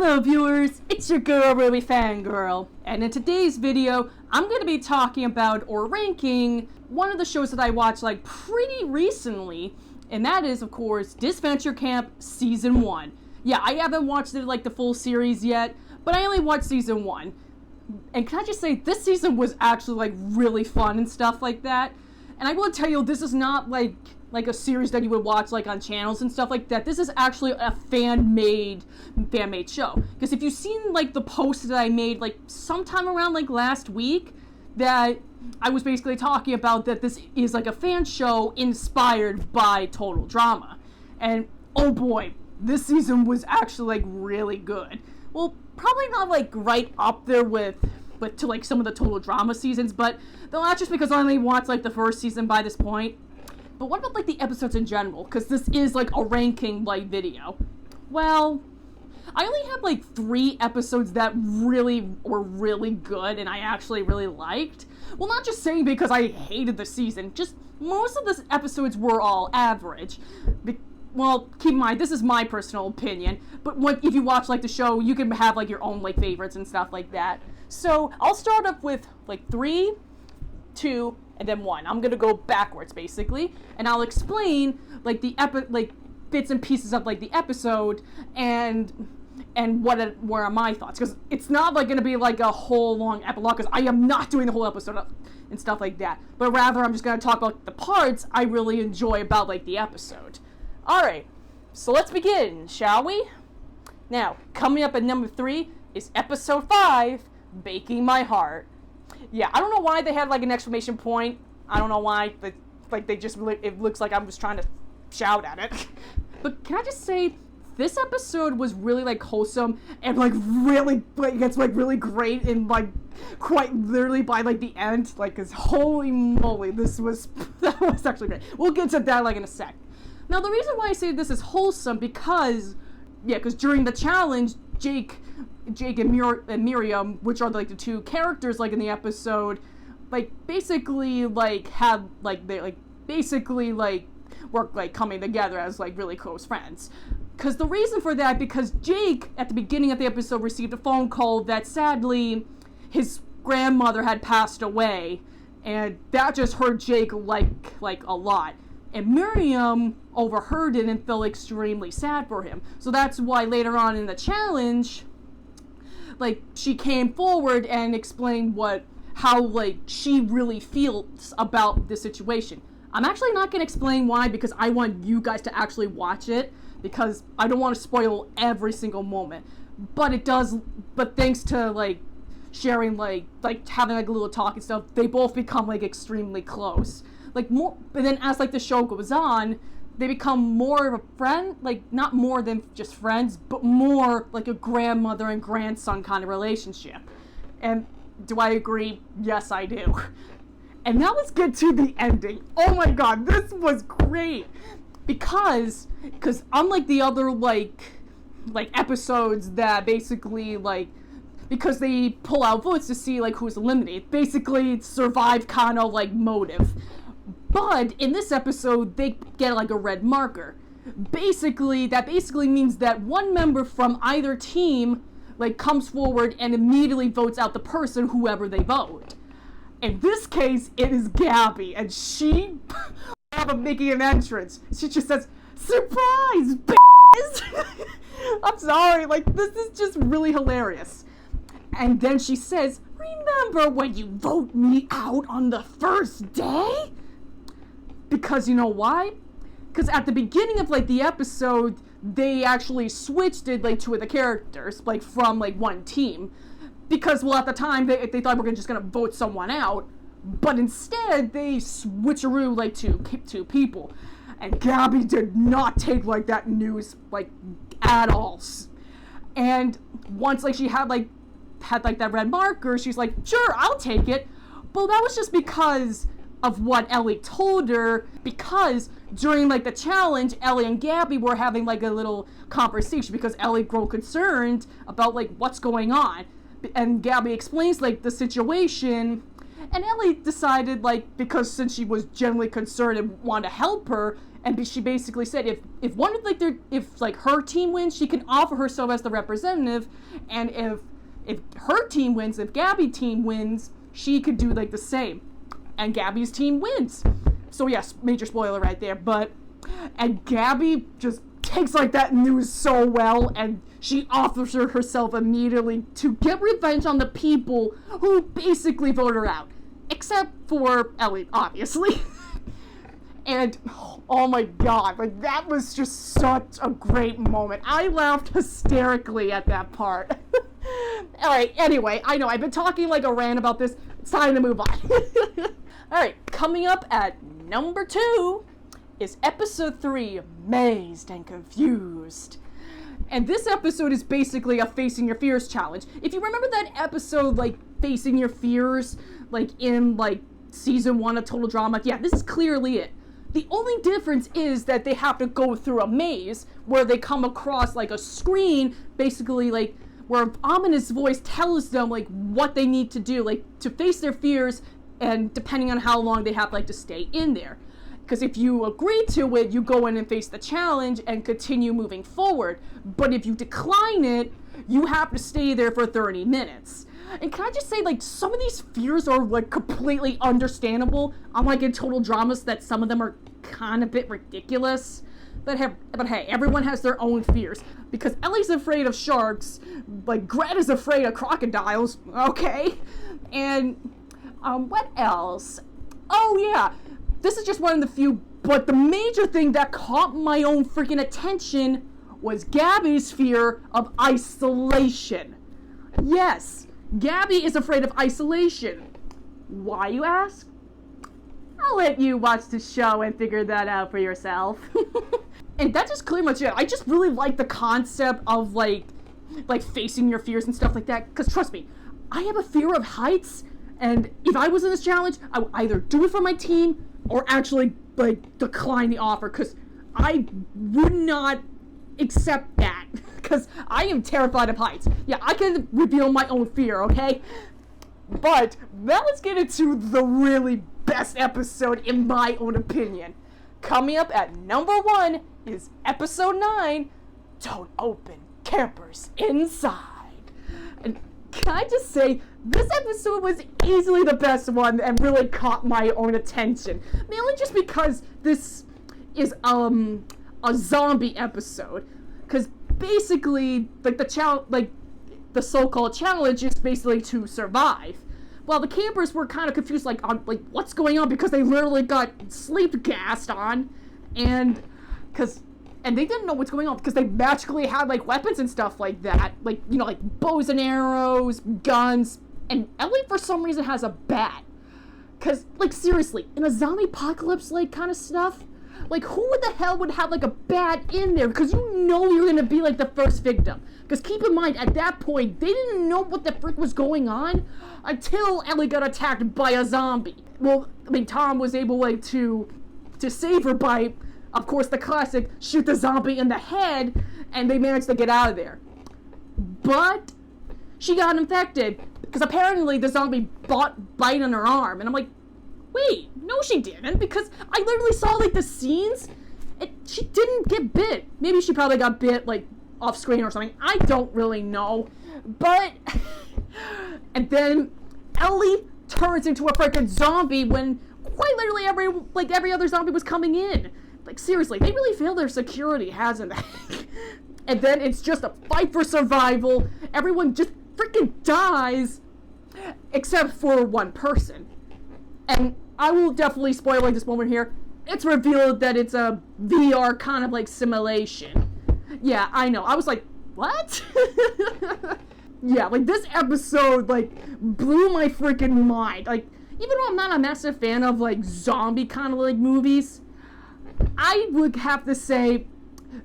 Hello viewers, it's your girl Ruby Fangirl, and in today's video, I'm going to be talking about or ranking one of the shows that I watched like pretty recently, and that is of course Disventure Camp Season 1. Yeah, I haven't watched it like the full series yet, but I only watched Season 1. And can I just say, this season was actually like really fun and stuff like that. And I will tell you, this is not like a series that you would watch like on channels and stuff like that. This is actually a fan-made show. Because if you've seen like the post that I made like sometime around like last week, that I was basically talking about that this is like a fan show inspired by Total Drama. And oh boy, this season was actually like really good. Well, probably not like right up there with to like some of the Total Drama seasons, but not just because I only watched like the first season by this point. But what about like the episodes in general? Because this is like a ranking like video. Well, I only have like 3 episodes that really were really good and I actually really liked. Well, not just saying because I hated the season, just most of the episodes were all average. Well, keep in mind, this is my personal opinion, but if you watch like the show, you can have like your own like favorites and stuff like that. So I'll start up with like 3, 2, and then 1. I'm gonna go backwards basically, and I'll explain like the bits and pieces of like the episode and what are my thoughts, because it's not like gonna be like a whole long epilogue, because I am not doing the whole episode and stuff like that, but rather I'm just gonna talk about the parts I really enjoy about like the episode. Alright, so let's begin, shall we? Now, coming up at number 3 is episode 5, Baking My Heart. Yeah, I don't know why they had like an exclamation point. I don't know why, but like it looks like I was trying to shout at it. But can I just say, this episode was really like wholesome and like really like it's like really great, and like quite literally by like the end, like, cause holy moly, that was actually great. We'll get to that like in a sec. Now, the reason why I say this is wholesome, because during the challenge, Jake and Miriam, which are like the 2 characters like in the episode, like basically like have like they like basically like work like coming together as like really close friends. Because the reason for that, because Jake at the beginning of the episode received a phone call that sadly his grandmother had passed away, and that just hurt Jake like a lot. And Miriam overheard it and felt extremely sad for him. So that's why later on in the challenge, like, she came forward and explained how like she really feels about this situation. I'm actually not going to explain why, because I want you guys to actually watch it, because I don't want to spoil every single moment. But thanks to like sharing like having like a little talk and stuff, they both become like extremely close. Like more, but then as like the show goes on, they become more of a friend, like not more than just friends, but more like a grandmother and grandson kind of relationship. And do I agree? Yes, I do. And now let's get to the ending. Oh my god, this was great, because unlike the other like episodes that basically like, because they pull out votes to see like who's eliminated, basically survive kind of like motive. But in this episode, they get like a red marker. That basically means that one member from either team like comes forward and immediately votes out the person, whoever they vote. In this case, it is Gabby, and she making an entrance. She just says, "Surprise, bitches!" I'm sorry, like this is just really hilarious. And then she says, "Remember when you vote me out on the first day?" Because you know why? Because at the beginning of like the episode, they actually switched it like 2 of the characters, like from like one team. Because well, at the time they thought we're just gonna vote someone out, but instead they switcheroo like two people. And Gabby did not take like that news like at all. And once like she had like that red marker, she's like, "Sure, I'll take it." Well, that was just because of what Ellie told her, because during like the challenge, Ellie and Gabby were having like a little conversation, because Ellie grew concerned about like what's going on, and Gabby explains like the situation, And Ellie decided, like, because since she was genuinely concerned and wanted to help her, and she basically said if one of like her team wins, she can offer herself as the representative, and if her team wins, if Gabby's team wins, she could do like the same, and Gabby's team wins. So yes, major spoiler right there. And Gabby just takes like that news so well, and she offers herself immediately to get revenge on the people who basically voted her out, except for Ellie, obviously. And oh my god, like that was just such a great moment. I laughed hysterically at that part. Alright, anyway, I know I've been talking like a rant about this. It's time to move on. Alright, coming up at number 2 is episode 3, Mazed and Confused. And this episode is basically a Facing Your Fears challenge. If you remember that episode, like, Facing Your Fears, like, in, like, season 1 of Total Drama, yeah, this is clearly it. The only difference is that they have to go through a maze where they come across, like, a screen, basically, like, where an ominous voice tells them, like, what they need to do, like, to face their fears, and depending on how long they have, like, to stay in there. Because if you agree to it, you go in and face the challenge and continue moving forward. But if you decline it, you have to stay there for 30 minutes. And can I just say, like, some of these fears are, like, completely understandable. Unlike in Total Dramas, that some of them are kind of a bit ridiculous. But hey, everyone has their own fears. Because Ellie's afraid of sharks, like, Greta's afraid of crocodiles, okay? And, what else? Oh, yeah. This is just one of the few, but the major thing that caught my own freaking attention was Gabby's fear of isolation. Yes, Gabby is afraid of isolation. Why, you ask? I'll let you watch the show and figure that out for yourself. And that's just pretty much it. I just really like the concept of, like facing your fears and stuff like that. Because trust me, I have a fear of heights, and if I was in this challenge, I would either do it for my team or actually, like, decline the offer, because I would not accept that, because I am terrified of heights. Yeah, I can reveal my own fear, okay? But now let's get into the really best episode, in my own opinion. Coming up at number 1 is episode 9, Don't Open Campers Inside. And can I just say, this episode was easily the best one and really caught my own attention. Mainly just because this is a zombie episode. Because basically, like, the so-called challenge is basically to survive. Well, the campers were kind of confused, like, on, like, what's going on, because they literally got sleep gassed on, and they didn't know what's going on, because they magically had, like, weapons and stuff like that, like, you know, like, bows and arrows, guns, and Ellie, for some reason, has a bat. Because, like, seriously, in a zombie apocalypse, like, kind of stuff, like, who the hell would have, like, a bat in there? Because you know you're gonna be, like, the first victim. Because keep in mind, at that point, they didn't know what the frick was going on until Ellie got attacked by a zombie. Well, I mean, Tom was able, like, to save her by, of course, the classic, shoot the zombie in the head, and they managed to get out of there. But she got infected, because apparently the zombie bite on her arm, and I'm like, wait, no she didn't, because I literally saw, like, the scenes, and she didn't get bit. Maybe she probably got bit, like, off screen or something. I don't really know. But, and then Ellie turns into a freaking zombie when quite literally every other zombie was coming in. Like, seriously, they really failed their security, hasn't they? And then it's just a fight for survival. Everyone just freaking dies, except for one person. And I will definitely spoil, like, this moment here. It's revealed that it's a VR kind of, like, simulation. Yeah, I know. I was like, what? Yeah, like, this episode, like, blew my freaking mind. Like, even though I'm not a massive fan of, like, zombie kind of, like, movies, I would have to say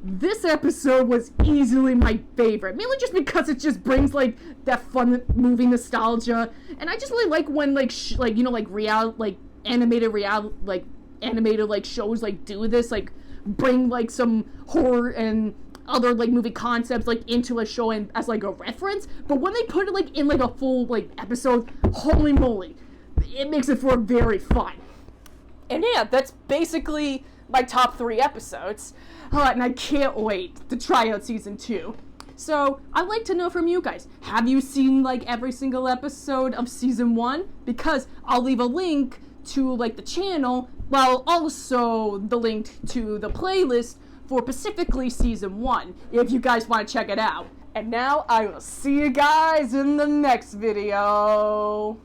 this episode was easily my favorite. Mainly just because it just brings, like, that fun movie nostalgia. And I just really like when, like, you know, like, animated, like, shows, like, do this, like, bring, like, some horror and other, like, movie concepts, like, into a show and as, like, a reference. But when they put it, like, in, like, a full, like, episode, holy moly, it makes it for very fun. And yeah, that's basically my top 3 episodes. And I can't wait to try out season 2. So, I'd like to know from you guys, have you seen like every single episode of season 1? Because I'll leave a link to like the channel, while also the link to the playlist for specifically season 1, if you guys want to check it out. And now I will see you guys in the next video.